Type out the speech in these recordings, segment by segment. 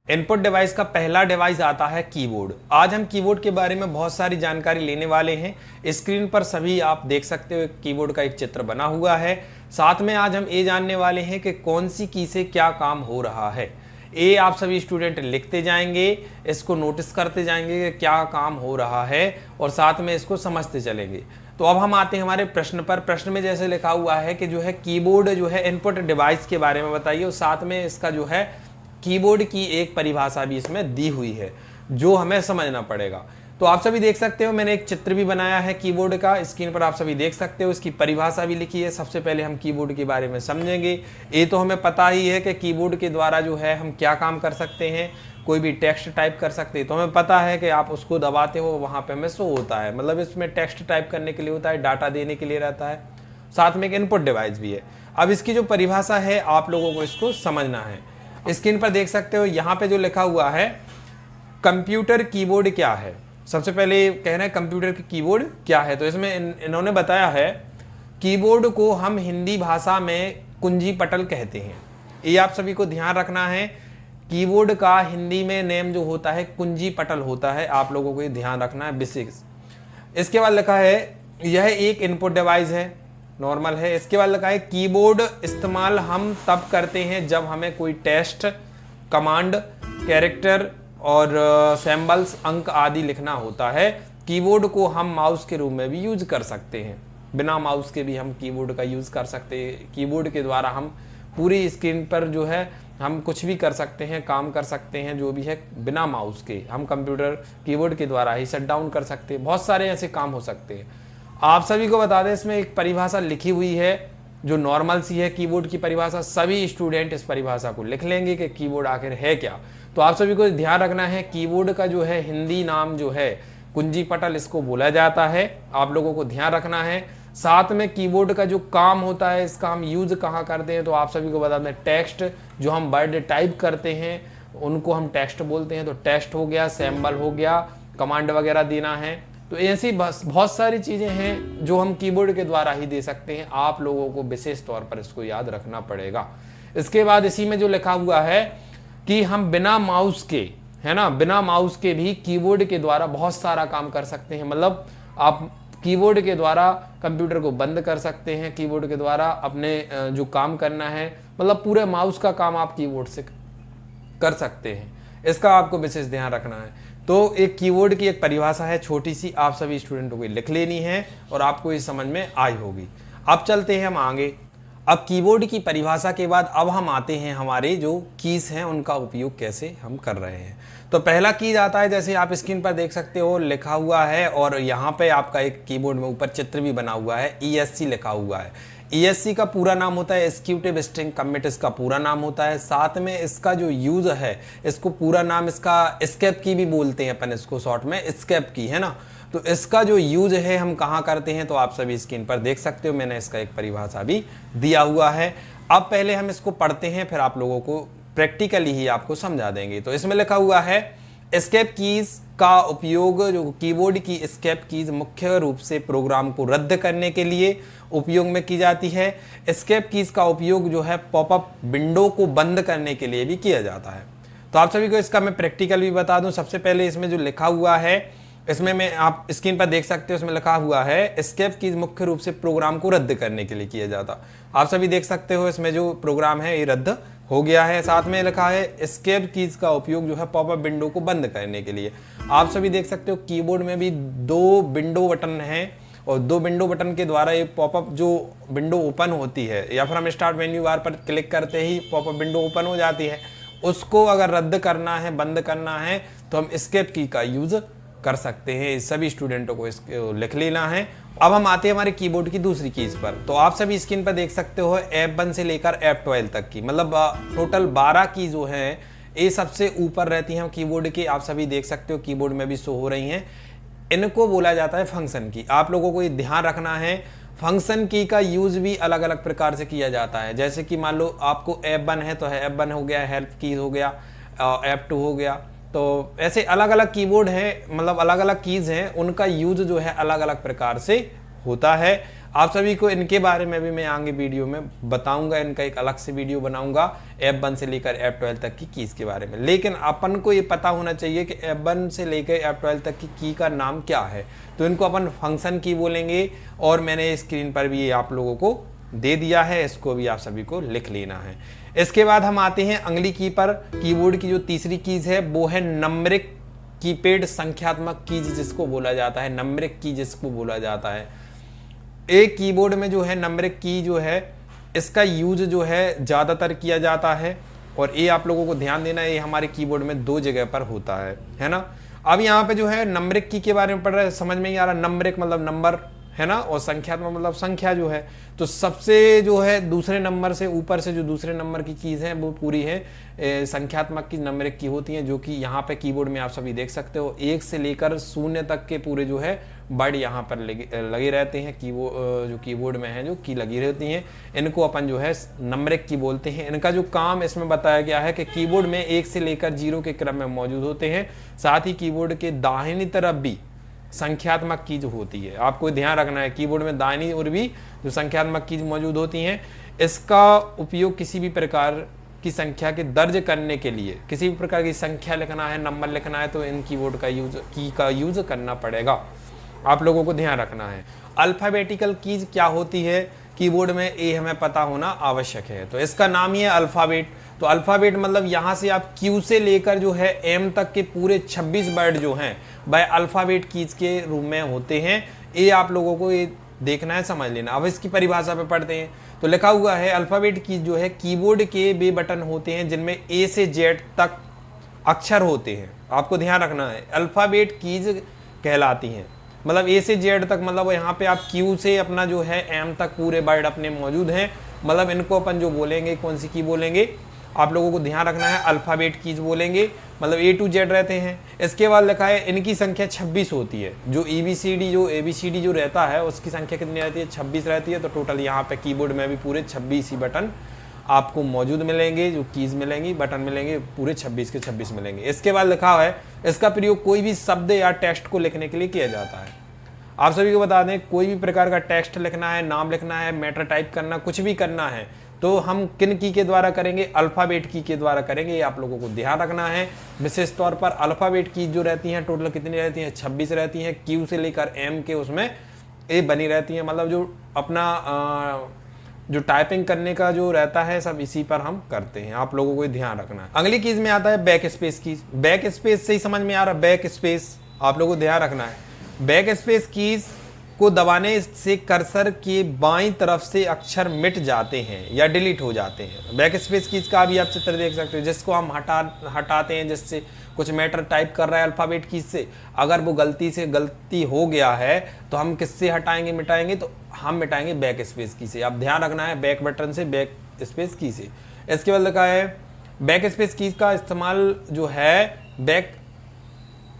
Input device का पहला device आता है कीबोर्ड। आज हम कीबोर्ड के बारे में बहुत सारी जानकारी लेने वाले हैं। स्क्रीन पर सभी आप देख सकते हो कीबोर्ड का एक चित्र बना हुआ है। साथ में आज हम ये जानने वाले हैं कि कौन सी की से क्या काम हो रहा है। ये आप सभी स्टूडेंट लिखते जाएंगे, इसको नोटिस करते जाएंगे कि क्या काम हो रहा है और साथ में इसको समझते चलेंगे। तो अब हम आते हैं हमारे प्रश्न पर। प्रश्न में जैसे लिखा हुआ है कि जो है कीबोर्ड जो है इनपुट डिवाइस के बारे में बताइए और साथ में इसका जो है कीबोर्ड की एक परिभाषा भी इसमें दी हुई है जो हमें समझना पड़ेगा। तो आप सभी देख सकते हो, मैंने एक चित्र भी बनाया है कीबोर्ड का, स्क्रीन पर आप सभी देख सकते हो। इसकी परिभाषा भी लिखी है। सबसे पहले हम कीबोर्ड के बारे में समझेंगे। ये तो हमें पता ही है कि कीबोर्ड के द्वारा जो है हम क्या काम कर सकते हैं। कोई भी टेक्स्ट टाइप कर सकते हैं, तो हमें पता है कि आप उसको दबाते हो वहाँ पे हमें शो होता है, मतलब इसमें टेक्स्ट टाइप करने के लिए होता है, डाटा देने के लिए रहता है। साथ में एक इनपुट डिवाइस भी है। अब इसकी जो परिभाषा है आप लोगों को इसको समझना है। स्क्रीन पर देख सकते हो यहाँ पे जो लिखा हुआ है कंप्यूटर कीबोर्ड क्या है। सबसे पहले कह रहे हैं कंप्यूटर की कीबोर्ड क्या है, तो इसमें इन्होंने बताया है कीबोर्ड को हम हिंदी भाषा में कुंजी पटल कहते हैं। ये आप सभी को ध्यान रखना है। कीबोर्ड का हिंदी में नेम जो होता है कुंजी पटल होता है, आप लोगों को ये ध्यान रखना है विशेष। इसके बाद लिखा है यह एक इनपुट डिवाइस है, नॉर्मल है। इसके बाद लिखा है कीबोर्ड इस्तेमाल हम तब करते हैं जब हमें कोई टेक्स्ट, कमांड, कैरेक्टर और सिंबल्स, अंक आदि लिखना होता है। कीबोर्ड को हम माउस के रूप में भी यूज कर सकते हैं, बिना माउस के भी हम कीबोर्ड का यूज कर सकते हैं। कीबोर्ड के द्वारा हम पूरी स्क्रीन पर जो है हम कुछ भी कर सकते हैं, काम कर सकते हैं, जो भी है बिना माउस के हम कंप्यूटर कीबोर्ड के द्वारा ही शट डाउन कर सकते हैं। बहुत सारे ऐसे काम हो सकते हैं। आप सभी को बता दें इसमें एक परिभाषा लिखी हुई है जो नॉर्मल सी है कीबोर्ड की परिभाषा। सभी स्टूडेंट इस परिभाषा को लिख लेंगे कि कीबोर्ड आखिर है क्या। तो आप सभी को ध्यान रखना है कीबोर्ड का जो है हिंदी नाम जो है कुंजी पटल इसको बोला जाता है, आप लोगों को ध्यान रखना है। साथ में कीबोर्ड का जो काम होता है इसका हम यूज कहाँ करते हैं, तो आप सभी को बता दें टेक्स्ट जो हम वर्ड टाइप करते हैं उनको हम टेक्स्ट बोलते हैं। तो टेक्स्ट हो गया, सिंबल हो गया, कमांड वगैरह देना है, तो ऐसी बहुत सारी चीजें हैं जो हम कीबोर्ड के द्वारा ही दे सकते हैं। आप लोगों को विशेष तौर पर इसको याद रखना पड़ेगा। इसके बाद इसी में जो लिखा हुआ है कि हम बिना माउस के, है ना, बिना माउस के भी कीबोर्ड के द्वारा बहुत सारा काम कर सकते हैं। मतलब आप कीबोर्ड के द्वारा कंप्यूटर को बंद कर सकते हैं, कीबोर्ड के द्वारा अपने जो काम करना है, मतलब पूरे माउस का काम आप कीबोर्ड से कर सकते हैं। इसका आपको विशेष ध्यान रखना है। तो एक कीबोर्ड की एक परिभाषा है छोटी सी, आप सभी स्टूडेंटों को लिख लेनी है और आपको ये समझ में आई होगी। अब चलते हैं हम आगे। अब कीबोर्ड की परिभाषा के बाद अब हम आते हैं हमारे जो कीज हैं उनका उपयोग कैसे हम कर रहे हैं। तो पहला कीज आता है, जैसे आप स्क्रीन पर देख सकते हो लिखा हुआ है और यहाँ पे आपका एक कीबोर्ड में ऊपर चित्र भी बना हुआ है, ESC लिखा हुआ है। ESC का पूरा नाम होता है एक्जीक्यूटिव स्ट्रिंग कमिट, इसका पूरा नाम होता है। साथ में इसका जो यूज है, इसको पूरा नाम इसका एस्केप की भी बोलते हैं अपन, इसको शॉर्ट में एस्केप की, है ना। तो इसका जो यूज है हम कहाँ करते हैं, तो आप सभी स्क्रीन पर देख सकते हो, मैंने इसका एक परिभाषा भी दिया हुआ है। अब पहले हम इसको पढ़ते हैं, फिर आप लोगों को प्रैक्टिकली ही आपको समझा देंगे। तो इसमें लिखा हुआ है एस्केप कीज का उपयोग, जो कीबोर्ड की एस्केप कीज मुख्य रूप से प्रोग्राम को रद्द करने के लिए उपयोग में की जाती है। एस्केप कीज का उपयोग जो है पॉपअप विंडो को बंद करने के लिए भी किया जाता है। तो आप सभी को इसका मैं प्रैक्टिकल भी बता दूं। सबसे पहले इसमें जो लिखा हुआ है, इसमें मैं आप स्क्रीन पर देख सकते हो, इसमें लिखा हुआ है एस्केप कीज मुख्य रूप से प्रोग्राम को रद्द करने के लिए किया जाता। आप सभी देख सकते हो इसमें जो प्रोग्राम है ये रद्द हो गया है। साथ में लिखा है एस्केप कीज का उपयोग जो है पॉपअप विंडो को बंद करने के लिए। आप सभी देख सकते हो कीबोर्ड में भी 2 विंडो बटन हैं और 2 विंडो बटन के द्वारा ये पॉपअप जो विंडो ओपन होती है, या फिर हम स्टार्ट मेन्यू बार पर क्लिक करते ही पॉपअप विंडो ओपन हो जाती है, उसको अगर रद्द करना है, बंद करना है, तो हम एस्केप की का यूज कर सकते हैं। सभी स्टूडेंटों को इसको लिख लेना है। अब हम आते हैं हमारे कीबोर्ड की दूसरी कीज पर। तो आप सभी स्क्रीन पर देख सकते हो F1 से लेकर F12 तक की, मतलब टोटल 12 की जो है ये सबसे ऊपर रहती हैं कीबोर्ड की। आप सभी देख सकते हो कीबोर्ड में भी शो हो रही हैं। इनको बोला जाता है फंक्शन की। आप लोगों को ये ध्यान रखना है, फंक्शन की का यूज भी अलग अलग प्रकार से किया जाता है। जैसे कि मान लो आपको F1 है तो F1 हो गया, हेल्प की हो गया, F2 हो गया। तो ऐसे अलग अलग कीबोर्ड हैं, मतलब अलग अलग कीज हैं, उनका यूज जो है अलग अलग प्रकार से होता है। आप सभी को इनके बारे में भी मैं आगे वीडियो में बताऊंगा, इनका एक अलग से वीडियो बनाऊंगा F1 से लेकर F12 तक की कीज के बारे में। लेकिन अपन को ये पता होना चाहिए कि F1 से लेकर F12 तक की का नाम क्या है, तो इनको अपन फंक्शन की बोलेंगे, और मैंने स्क्रीन पर भी ये आप लोगों को दे दिया है, इसको भी आप सभी को लिख लेना है। इसके बाद हम आते हैं अगली की पर। कीबोर्ड की जो तीसरी कीज है वो है नंबरिक कीपैड संख्यात्मक कीज जिसको बोला जाता है, नंबरिक की जिसको बोला जाता है। एक कीबोर्ड में जो है नंबरिक की जो है इसका यूज जो है ज़्यादातर किया जाता है, और ये आप लोगों को ध्यान देना है, ये हमारे कीबोर्ड में 2 जगह पर होता है ना। अब यहाँ पे जो है नंबरिक की के बारे में पढ़ रहे हैं, समझ में नहीं आ रहा। नंबरिक मतलब नंबर है ना, और संख्यात्मक मतलब संख्या जो है। तो सबसे जो है दूसरे नंबर से ऊपर से जो दूसरे नंबर की कीज है वो पूरी है संख्यात्मक की नंबरिक की होती हैं, जो कि यहाँ पे कीबोर्ड में आप सभी देख सकते हो। 1 से लेकर 0 तक के पूरे जो है वर्ड यहाँ पर लगे रहते हैं, जो कीबोर्ड में है जो की लगी रहती हैं, इनको अपन जो है नंबरिक की बोलते हैं। इनका जो काम इसमें बताया गया है कि कीबोर्ड में 1 से लेकर 0 के क्रम में मौजूद होते हैं। साथ ही कीबोर्ड के दाहिनी तरफ भी संख्यात्मक कीज होती है। आपको ध्यान रखना है, कीबोर्ड में दाहिनी ओर भी जो संख्यात्मक कीज मौजूद होती हैं, इसका उपयोग किसी भी प्रकार की संख्या के दर्ज करने के लिए, किसी भी प्रकार की संख्या लिखना है, नंबर लिखना है, तो इन कीबोर्ड का यूज करना पड़ेगा। आप लोगों को ध्यान रखना है। अल्फाबेटिकल कीज क्या होती है कीबोर्ड में, ये हमें पता होना आवश्यक है। तो इसका नाम ही है अल्फाबेट। तो अल्फाबेट मतलब यहाँ से आप क्यू से लेकर जो है एम तक के पूरे 26 वर्ड जो हैं वह अल्फाबेट कीज के रूप में होते हैं। ये आप लोगों को ये देखना है, समझ लेना। अब इसकी परिभाषा पे पढ़ते हैं। तो लिखा हुआ है अल्फाबेट कीज जो है कीबोर्ड के वे बटन होते हैं जिनमें ए से जेड तक अक्षर होते हैं। आपको ध्यान रखना है, अल्फाबेट कीज कहलाती हैं। मतलब ए से जेड तक, मतलब यहाँ पे आप क्यू से अपना जो है एम तक पूरे वर्ड अपने मौजूद हैं। मतलब इनको अपन जो बोलेंगे, कौन सी की बोलेंगे, आप लोगों को ध्यान रखना है, अल्फाबेट कीज बोलेंगे। मतलब ए टू जेड रहते हैं। इसके बाद लिखा है इनकी संख्या 26 होती है। जो ABCD जो रहता है उसकी संख्या कितनी रहती है, 26 रहती है। तो टोटल यहाँ पे कीबोर्ड में भी पूरे 26 ही बटन आपको मौजूद मिलेंगे, जो कीज मिलेंगी, बटन मिलेंगे, पूरे 26 के 26 मिलेंगे। इसके बाद लिखा है इसका प्रयोग कोई भी शब्द या टेक्स्ट को लिखने के लिए किया जाता है। आप सभी को बता दें, कोई भी प्रकार का टेक्स्ट लिखना है, नाम लिखना है, मैटर टाइप करना, कुछ भी करना है, तो हम किन की के द्वारा करेंगे, अल्फाबेट की के द्वारा करेंगे। ये आप लोगों को ध्यान रखना है। विशेष तौर पर अल्फाबेट की जो रहती हैं टोटल कितनी रहती हैं, 26 रहती हैं। क्यू से लेकर एम के उसमें ए बनी रहती है। मतलब जो अपना जो टाइपिंग करने का जो रहता है सब इसी पर हम करते हैं। आप लोगों को ध्यान रखना है। अगली कीज में आता है back space keys. Back space से ही समझ में आ रहा है, बैक स्पेस आप लोगों को ध्यान रखना है। बैक स्पेस कीज को दबाने से कर्सर के बाईं तरफ से अक्षर मिट जाते हैं या डिलीट हो जाते हैं। बैक स्पेस कीज का भी आप चित्र देख सकते हो, जिसको हम हटाते हैं, जिससे कुछ मैटर टाइप कर रहा है अल्फाबेट कीज से, अगर वो गलती हो गया है तो हम किससे हटाएंगे, मिटाएंगे, तो हम मिटाएंगे बैक स्पेस की से। आप ध्यान रखना है, बैक बटन से, बैक स्पेस की से। इसके बाद लिखा है बैक स्पेस कीज का इस्तेमाल जो है बैक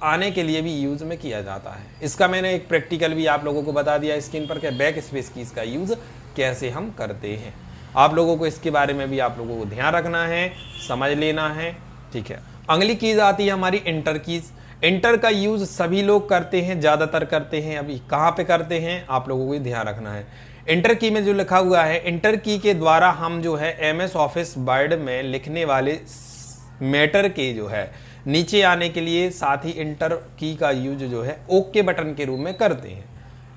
आने के लिए भी यूज में किया जाता है। इसका मैंने एक प्रैक्टिकल भी आप लोगों को बता दिया स्क्रीन पर कि बैक स्पेस कीज का यूज कैसे हम करते हैं। आप लोगों को इसके बारे में भी आप लोगों को ध्यान रखना है, समझ लेना है, ठीक है। अगली कीज आती है हमारी इंटर कीज। इंटर का यूज सभी लोग करते हैं, ज्यादातर करते हैं। अभी कहाँ पे करते हैं आप लोगों को ध्यान रखना है। इंटर की में जो लिखा हुआ है, इंटर की के द्वारा हम जो है MS ऑफिस वर्ड में लिखने वाले मैटर के जो है नीचे आने के लिए, साथ ही इंटर की का यूज जो है ओके बटन के रूप में करते हैं।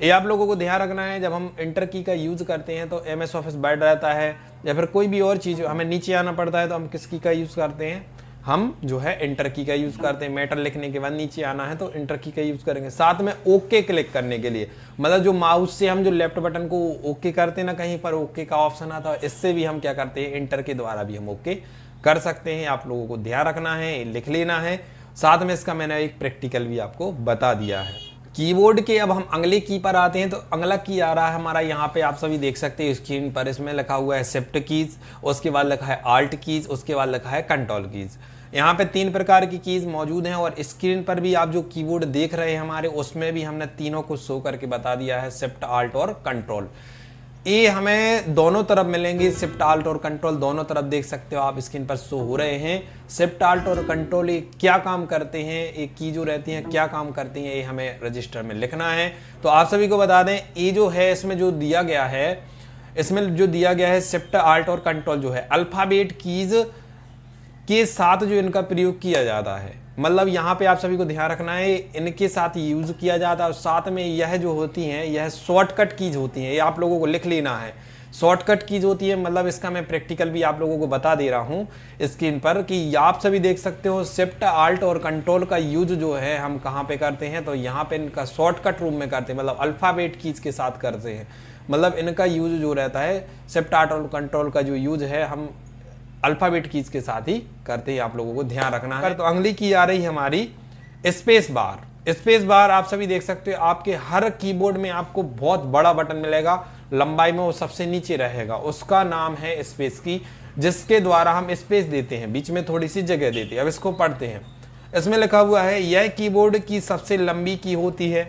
ये आप लोगों को ध्यान रखना है। जब हम इंटर की का यूज करते हैं तो MS ऑफिस वर्ड रहता है या फिर कोई भी और चीज हमें नीचे आना पड़ता है, तो हम किस की का यूज करते हैं, हम जो है इंटर की का यूज करते हैं। मैटर लिखने के बाद नीचे आना है तो इंटर की का यूज करेंगे। साथ में ओके क्लिक करने के लिए, मतलब जो माउस से हम जो लेफ्ट बटन को ओके करते हैं ना, कहीं पर ओके का ऑप्शन आता है, इससे भी हम क्या करते हैं, इंटर के द्वारा भी हम ओके कर सकते हैं। आप लोगों को ध्यान रखना है, लिख लेना है। साथ में इसका मैंने एक प्रैक्टिकल भी आपको बता दिया है। कीबोर्ड के अब हम अगले की पर आते हैं। तो अगला की आ रहा है हमारा, यहाँ पे आप सभी देख सकते हैं स्क्रीन पर। इसमें लिखा हुआ है शिफ्ट कीज, उसके बाद लिखा है आल्ट कीज, उसके बाद लिखा है कंट्रोल कीज। यहाँ पे 3 प्रकार की कीज मौजूद हैं और स्क्रीन पर भी आप जो कीबोर्ड देख रहे हैं हमारे, उसमें भी हमने तीनों को शो करके बता दिया है, शिफ्ट, आल्ट और कंट्रोल। ए हमें दोनों तरफ मिलेंगे, शिफ्ट आल्ट और कंट्रोल दोनों तरफ देख सकते हो आप, स्क्रीन पर शो हो रहे हैं। शिफ्ट आल्ट और कंट्रोल ये क्या काम करते हैं, एक की जो रहती हैं क्या काम करती हैं, ये हमें रजिस्टर में लिखना है। तो आप सभी को बता दें, ये जो है इसमें जो दिया गया है शिफ्ट आल्ट और कंट्रोल जो है अल्फाबेट कीज के साथ जो इनका प्रयोग किया जाता है, मतलब यहाँ पे आप सभी को ध्यान रखना है इनके साथ यूज किया जाता है। और साथ में यह जो होती हैं यह शॉर्टकट कीज होती हैं, ये आप लोगों को लिख लेना है। शॉर्टकट कीज होती है, मतलब इसका मैं प्रैक्टिकल भी आप लोगों को बता दे रहा हूँ स्क्रीन पर कि आप सभी देख सकते हो शिफ्ट आल्ट और कंट्रोल का यूज जो है हम कहाँ पे करते हैं, तो यहाँ पे इनका शॉर्टकट रूम में करते हैं, मतलब अल्फाबेट कीज के साथ करते हैं। मतलब इनका यूज जो रहता है शिफ्ट आल्ट और कंट्रोल का जो यूज है हम अल्फाबेट कीज के साथ ही करते हैं, आप लोगों को ध्यान रखना है। तो अगली की आ रही है हमारी स्पेस बार। स्पेस बार आप सभी देख सकते हो, आपके हर कीबोर्ड में आपको बहुत बड़ा बटन मिलेगा, लंबाई में वो सबसे नीचे रहेगा, उसका नाम है स्पेस की, जिसके द्वारा हम स्पेस देते हैं, बीच में थोड़ी सी जगह देते हैं। अब इसको पढ़ते हैं, इसमें लिखा हुआ है यह कीबोर्ड की सबसे लंबी की होती है,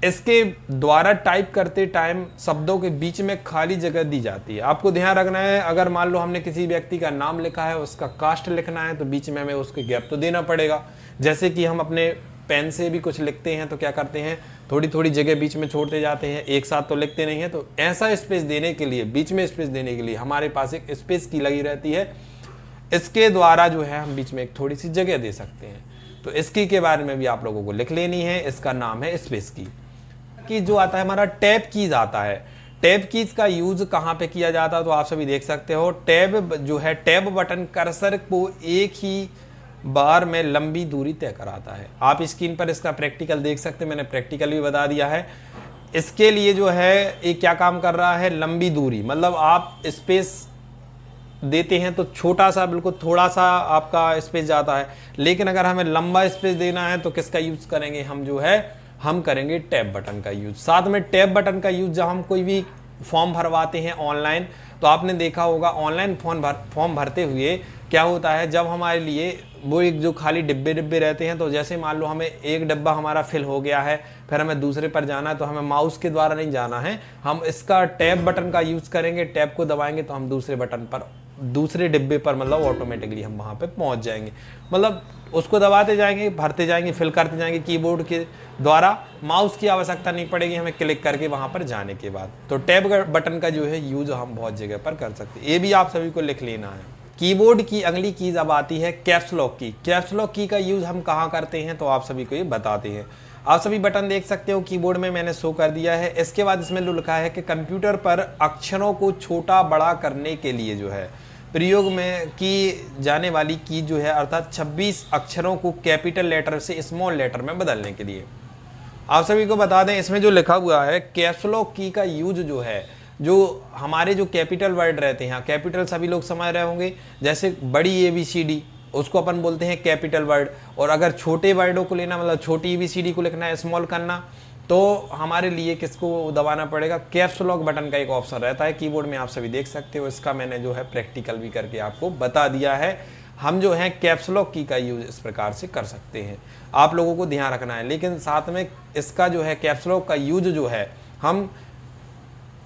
इसके द्वारा टाइप करते टाइम शब्दों के बीच में खाली जगह दी जाती है। आपको ध्यान रखना है, अगर मान लो हमने किसी व्यक्ति का नाम लिखा है, उसका कास्ट लिखना है, तो बीच में हमें उसके गैप तो देना पड़ेगा। जैसे कि हम अपने पेन से भी कुछ लिखते हैं तो क्या करते हैं, थोड़ी थोड़ी जगह बीच में छोड़ते जाते हैं, एक साथ तो लिखते नहीं है। तो ऐसा स्पेस देने के लिए, बीच में स्पेस देने के लिए हमारे पास एक स्पेस की लगी रहती है, इसके द्वारा जो है हम बीच में एक थोड़ी सी जगह दे सकते हैं। तो इसकी के बारे में भी आप लोगों को लिख लेनी है, इसका नाम है स्पेस की। जो आता है हमारा टैब कीज आता है, टैब कीज का यूज कहां पे किया जाता है, तो आप सभी देख सकते हो टैब जो है, टैब बटन कर्सर को एक ही बार में लंबी दूरी तय कराता है। आप स्क्रीन पर इसका प्रैक्टिकल देख सकते हैं, मैंने प्रैक्टिकल भी बता दिया है। इसके लिए जो है ये क्या काम कर रहा है, लंबी दूरी, मतलब आप स्पेस देते हैं तो छोटा सा, बिल्कुल थोड़ा सा आपका स्पेस जाता है, लेकिन अगर हमें लंबा स्पेस देना है तो किसका यूज करेंगे, हम जो है हम करेंगे टैब बटन का यूज। साथ में टैब बटन का यूज जब हम कोई भी फॉर्म भरवाते हैं ऑनलाइन, तो आपने देखा होगा ऑनलाइन फॉर्म भरते हुए क्या होता है, जब हमारे लिए वो एक जो खाली डिब्बे रहते हैं, तो जैसे मान लो हमें एक डिब्बा हमारा फिल हो गया है, फिर हमें दूसरे पर जाना है, तो हमें माउस के द्वारा नहीं जाना है, हम इसका टैब बटन का यूज करेंगे। टैब को दबाएंगे तो हम दूसरे बटन पर, दूसरे डिब्बे पर, मतलब ऑटोमेटिकली हम वहां पे पहुंच जाएंगे। मतलब उसको दबाते जाएंगे, भरते जाएंगे, फिल करते जाएंगे कीबोर्ड के द्वारा, माउस की आवश्यकता नहीं पड़ेगी हमें क्लिक करके वहां पर जाने के बाद। तो टैब बटन का जो है यूज हम बहुत जगह पर कर सकते हैं, ये भी आप सभी को लिख लेना है। कीबोर्ड की अगली कीज अब आती है कैप्स लॉक की। कैप्स लॉक की का यूज हम कहाँ करते हैं, तो आप सभी को ये बताते हैं। आप सभी बटन देख सकते हो कीबोर्ड में, मैंने शो कर दिया है। इसके बाद इसमें लिखा है कि कंप्यूटर पर अक्षरों को छोटा बड़ा करने के लिए जो है प्रयोग में की जाने वाली की जो है, अर्थात 26 अक्षरों को कैपिटल लेटर से स्मॉल लेटर में बदलने के लिए। आप सभी को बता दें, इसमें जो लिखा हुआ है कैप्स लॉक की का यूज जो है, जो हमारे जो कैपिटल वर्ड रहते हैं, कैपिटल सभी लोग समझ रहे होंगे, जैसे बड़ी ABCD उसको अपन बोलते हैं कैपिटल वर्ड, और अगर छोटे वर्डों को लेना, मतलब छोटी ABCD को लिखना है, स्मॉल करना, तो हमारे लिए किसको दबाना पड़ेगा, कैप्स लॉक बटन का एक ऑप्शन रहता है कीबोर्ड में, आप सभी देख सकते हो। इसका मैंने जो है प्रैक्टिकल भी करके आपको बता दिया है। हम जो है कैप्स लॉक की का यूज इस प्रकार से कर सकते हैं, आप लोगों को ध्यान रखना है। लेकिन साथ में इसका जो है कैप्स लॉक का यूज जो है हम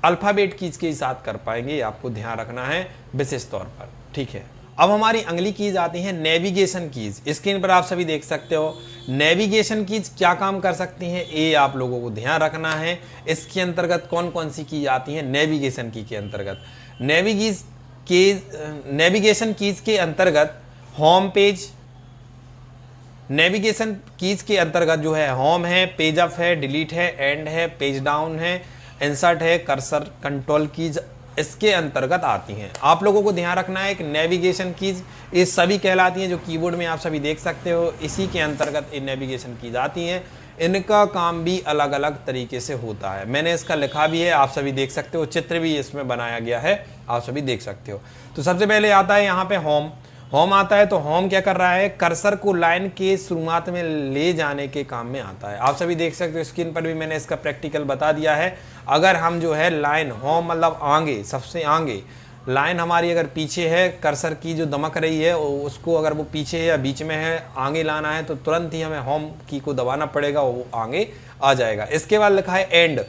अल्फाबेट कीज के साथ कर पाएंगे, आपको ध्यान रखना है विशेष तौर पर, ठीक है। अब हमारी अगली कीज आती है नेविगेशन कीज। स्क्रीन पर आप सभी देख सकते हो नेविगेशन कीज क्या काम कर सकती हैं, ये आप लोगों को ध्यान रखना है। इसके अंतर्गत कौन कौन सी कीज आती हैं नेविगेशन की के अंतर्गत। नेविगेशन कीज के अंतर्गत होम पेज, नेविगेशन कीज के अंतर्गत जो है होम है, पेज अप है, डिलीट है, एंड है, पेज डाउन है, इंसर्ट है, कर्सर, कंट्रोल कीज इसके अंतर्गत आती हैं। आप लोगों को ध्यान रखना है कि नेविगेशन कीज ये सभी कहलाती हैं, जो कीबोर्ड में आप सभी देख सकते हो, इसी के अंतर्गत ये नेविगेशन कीज आती हैं। इनका काम भी अलग अलग तरीके से होता है, मैंने इसका लिखा भी है, आप सभी देख सकते हो, चित्र भी इसमें बनाया गया है, आप सभी देख सकते हो। तो सबसे पहले आता है यहाँ पे होम। होम आता है तो होम क्या कर रहा है, कर्सर को लाइन के शुरुआत में ले जाने के काम में आता है। आप सभी देख सकते हो, स्क्रीन पर भी मैंने इसका प्रैक्टिकल बता दिया है। अगर हम जो है लाइन, होम मतलब आगे, सबसे आगे, लाइन हमारी अगर पीछे है, कर्सर की जो दमक रही है उसको अगर वो पीछे है या बीच में है, आगे लाना है, तो तुरंत ही हमें होम की को दबाना पड़ेगा, वो आगे आ जाएगा। इसके बाद लिखा है एंड।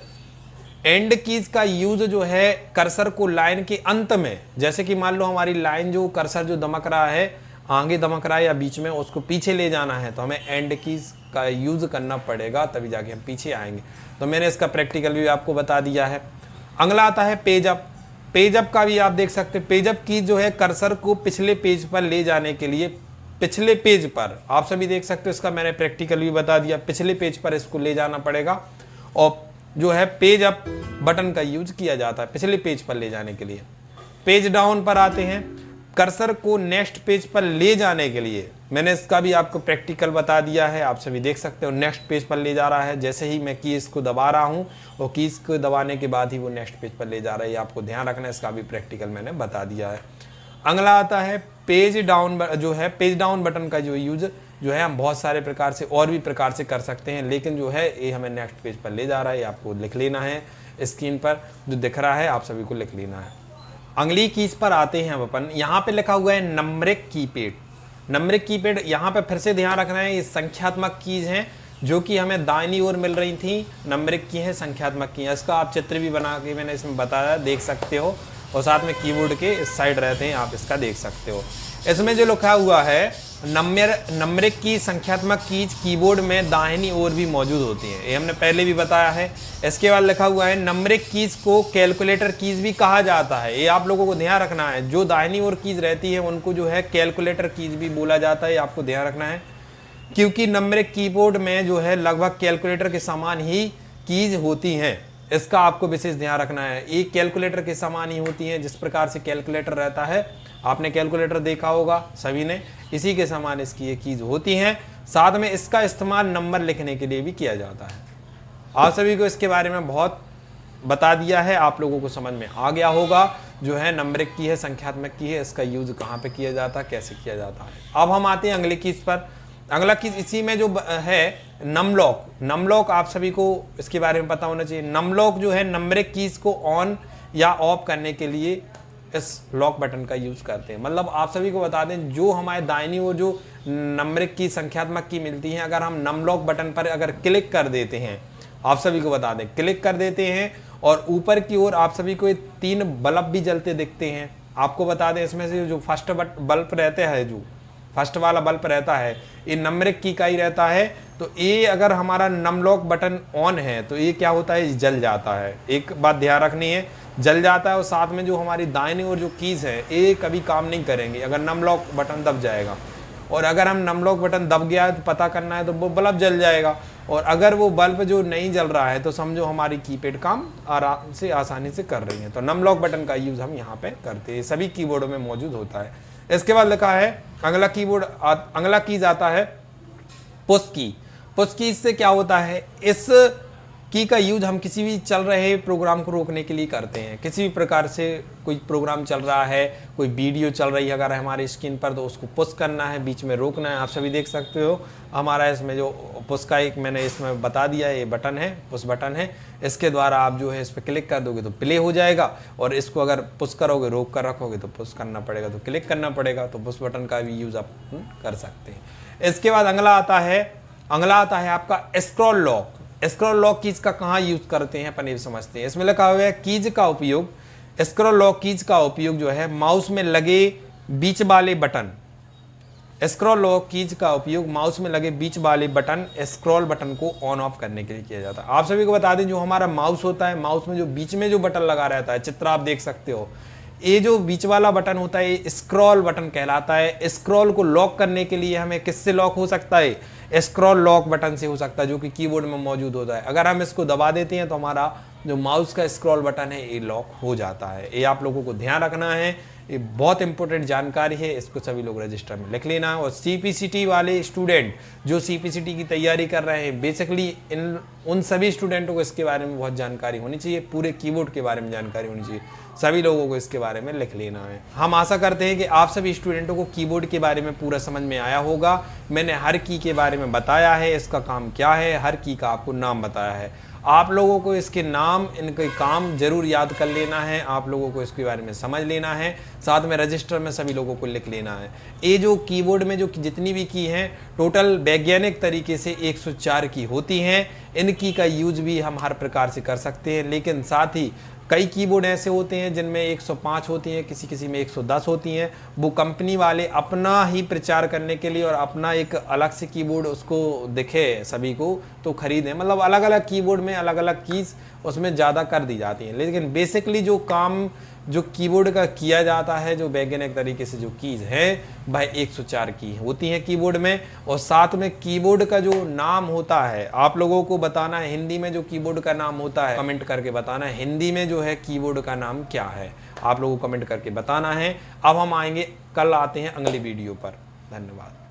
एंड कीज का यूज जो है कर्सर को लाइन के अंत में, जैसे कि मान लो हमारी लाइन जो कर्सर जो दमक रहा है, आगे दमक रहा है या बीच में, उसको पीछे ले जाना है तो हमें एंड कीज का यूज करना पड़ेगा, तभी जाके हम पीछे आएंगे। तो मैंने इसका प्रैक्टिकल भी आपको बता दिया है। अगला आता है पेज अप। पेज अप का भी आप देख सकते हैं। पेज अप की जो है कर्सर को पिछले पेज पर ले जाने के लिए, पिछले पेज पर आप सभी देख सकते हो, इसका मैंने प्रैक्टिकल भी बता दिया, पिछले पेज पर इसको ले जाना पड़ेगा और जो है पेज अप बटन का यूज किया जाता है पिछले पेज पर ले जाने के लिए। पेज डाउन पर आते हैं, कर्सर को नेक्स्ट पेज पर ले जाने के लिए मैंने इसका भी आपको प्रैक्टिकल बता दिया है, आप सभी देख सकते हो। नेक्स्ट पेज पर ले जा रहा है, जैसे ही मैं कीज को दबा रहा हूं और कीज को दबाने के बाद ही वो नेक्स्ट पेज पर ले जा रहा है, आपको ध्यान रखना है, इसका भी प्रैक्टिकल मैंने बता दिया है। अगला आता है पेज डाउन। जो है पेज डाउन बटन का जो यूज जो है हम बहुत सारे प्रकार से और भी प्रकार से कर सकते हैं, लेकिन जो है ये हमें नेक्स्ट पेज पर ले जा रहा है, आपको लिख लेना है, स्क्रीन पर जो दिख रहा है आप सभी को लिख लेना है। अगली कीज पर आते हैं अपन। यहाँ पे लिखा हुआ है नंबरिक कीपैड। नंबरिक कीपैड यहाँ पे फिर से ध्यान रखना है, ये संख्यात्मक कीज हैं जो कि हमें दाहिनी ओर मिल रही थी, नंबरिक की है, संख्यात्मक की है। इसका आप चित्र भी बना के मैंने इसमें बताया, देख सकते हो, और साथ में कीबोर्ड के इस साइड रहते हैं, आप इसका देख सकते हो। इसमें जो लिखा हुआ है नंबरिक की संख्यात्मक कीज कीबोर्ड में दाहिनी ओर भी मौजूद होती है, ये हमने पहले भी बताया है। इसके बाद लिखा हुआ है नंबरिक कीज को कैलकुलेटर कीज भी कहा जाता है, ये आप लोगों को ध्यान रखना है। जो दाहिनी ओर कीज रहती है उनको जो है कैलकुलेटर कीज भी बोला जाता है, आपको ध्यान रखना है, क्योंकि नंबरिक कीबोर्ड में जो है लगभग कैलकुलेटर के समान ही कीज होती हैं, इसका आपको विशेष ध्यान रखना है। ये कैलकुलेटर के समान ही होती हैं, जिस प्रकार से कैलकुलेटर रहता है, आपने कैलकुलेटर देखा होगा सभी ने, इसी के समान इसकी ये कीज होती हैं। साथ में इसका इस्तेमाल नंबर लिखने के लिए भी किया जाता है। आप सभी को इसके बारे में बहुत बता दिया है, आप लोगों को समझ में आ गया होगा। जो है नंबरिक की है, संख्यात्मक की है, इसका यूज कहाँ पे किया जाता है, कैसे किया जाता है। अब हम आते हैं अगली कीज पर। अगला कीज इसी में जो है नमलॉक। नमलॉक आप सभी को इसके बारे में पता होना चाहिए। नमलॉक जो है नंबरिक कीज को ऑन या ऑफ करने के लिए इस लॉक बटन का यूज करते हैं। मतलब आप सभी को बता दें, जो हमारे दाहिनी ओर जो नंबरिक की संख्यात्मक की मिलती है, अगर हम नमलॉक बटन पर अगर क्लिक कर देते हैं, आप सभी को बता दें क्लिक कर देते हैं, और ऊपर की ओर आप सभी को 3 बल्ब भी जलते दिखते हैं। आपको बता दें इसमें से जो फर्स्ट बल्ब रहता है, जो फर्स्ट वाला बल्ब रहता है, ये नंबरिक की का ही रहता है। तो ये अगर हमारा नमलॉक बटन ऑन है तो ये क्या होता है, जल जाता है। एक बात ध्यान रखनी है, जल जाता है। और साथ में जो हमारी दाहिनी ओर जो कीज है ये कभी काम नहीं करेंगे अगर नमलॉक बटन दब जाएगा। और अगर हम नमलॉक बटन दब गया है तो पता करना है तो वो बल्ब जल जाएगा, और अगर वो बल्ब जो नहीं जल रहा है तो समझो हमारी कीपैड काम आराम से आसानी से कर रही है। तो नमलॉक बटन का यूज हम यहाँ पे करते हैं, सभी कीबोर्डों में मौजूद होता है। इसके बाद लिखा है अगला कीज आता है पुश की। पुश की से क्या होता है, इस की का यूज हम किसी भी चल रहे प्रोग्राम को रोकने के लिए करते हैं। किसी भी प्रकार से कोई प्रोग्राम चल रहा है, कोई वीडियो चल रही है अगर हमारे स्क्रीन पर, तो उसको पुश करना है, बीच में रोकना है। आप सभी देख सकते हो हमारा इसमें जो पुश का एक मैंने इसमें बता दिया है, ये बटन है, पुश बटन है। इसके द्वारा आप जो है इस पर क्लिक कर दोगे तो प्ले हो जाएगा, और इसको अगर पुश करोगे, रोक कर रखोगे तो पुश करना पड़ेगा, तो क्लिक करना पड़ेगा। तो पुश बटन का भी यूज आप कर सकते हैं। इसके बाद अगला आता है आपका scroll lock. Scroll lock keys का कहाँ यूज करते हैं अपन ये समझते हैं। इसमें लिखा हुआ है कीज का उपयोग, स्क्रॉल लॉक कीज का उपयोग जो है माउस में लगे बीच वाले बटन, स्क्रॉल लॉक कीज का उपयोग माउस में लगे बीच वाले बटन, स्क्रॉल बटन को ऑन ऑफ करने के लिए किया जाता है। आप सभी को बता दें, जो हमारा माउस होता है, माउस में जो बीच में जो बटन लगा रहता है, चित्र आप देख सकते हो, ये जो बीच वाला बटन होता है ये स्क्रॉल बटन कहलाता है। स्क्रॉल को लॉक करने के लिए हमें किससे लॉक हो सकता है, स्क्रॉल लॉक बटन से हो सकता है, जो कि कीबोर्ड में मौजूद होता है। अगर हम इसको दबा देते हैं तो हमारा जो माउस का स्क्रॉल बटन है ये लॉक हो जाता है। ये आप लोगों को ध्यान रखना है, ये बहुत इंपॉर्टेंट जानकारी है, इसको सभी लोग रजिस्टर में लिख लेना। और सीपीसीटी वाले स्टूडेंट जो सीपीसीटी की तैयारी कर रहे हैं, बेसिकली उन सभी स्टूडेंटों को इसके बारे में बहुत जानकारी होनी चाहिए, पूरे कीबोर्ड के बारे में जानकारी होनी चाहिए, सभी लोगों को इसके बारे में लिख लेना है। हम आशा करते हैं कि आप सभी स्टूडेंटों को कीबोर्ड के बारे में पूरा समझ में आया होगा। मैंने हर की के बारे में बताया है, इसका काम क्या है, हर की का आपको नाम बताया है। आप लोगों को इसके नाम, इनके काम जरूर याद कर लेना है, आप लोगों को इसके बारे में समझ लेना है, साथ में रजिस्टर में सभी लोगों को लिख लेना है। ये जो कीबोर्ड में जो जितनी भी की हैं टोटल वैज्ञानिक तरीके से 104 की होती हैं। इन की का यूज भी हम हर प्रकार से कर सकते हैं, लेकिन साथ ही कई कीबोर्ड ऐसे होते हैं जिनमें 105 होती हैं, किसी किसी में 110 होती हैं। वो कंपनी वाले अपना ही प्रचार करने के लिए और अपना एक अलग से कीबोर्ड उसको दिखे सभी को तो खरीदें। मतलब अलग अलग कीबोर्ड में अलग अलग कीज उसमें ज़्यादा कर दी जाती हैं, लेकिन बेसिकली जो काम जो कीबोर्ड का किया जाता है, जो वैज्ञानिक तरीके से जो कीज हैं भाई 104 की होती हैं कीबोर्ड में। और साथ में कीबोर्ड का जो नाम होता है आप लोगों को बताना है, हिंदी में जो कीबोर्ड का नाम होता है कमेंट करके बताना है, हिंदी में जो है कीबोर्ड का नाम क्या है आप लोगों को कमेंट करके बताना है। अब हम आएंगे, कल आते हैं अगली वीडियो पर। धन्यवाद।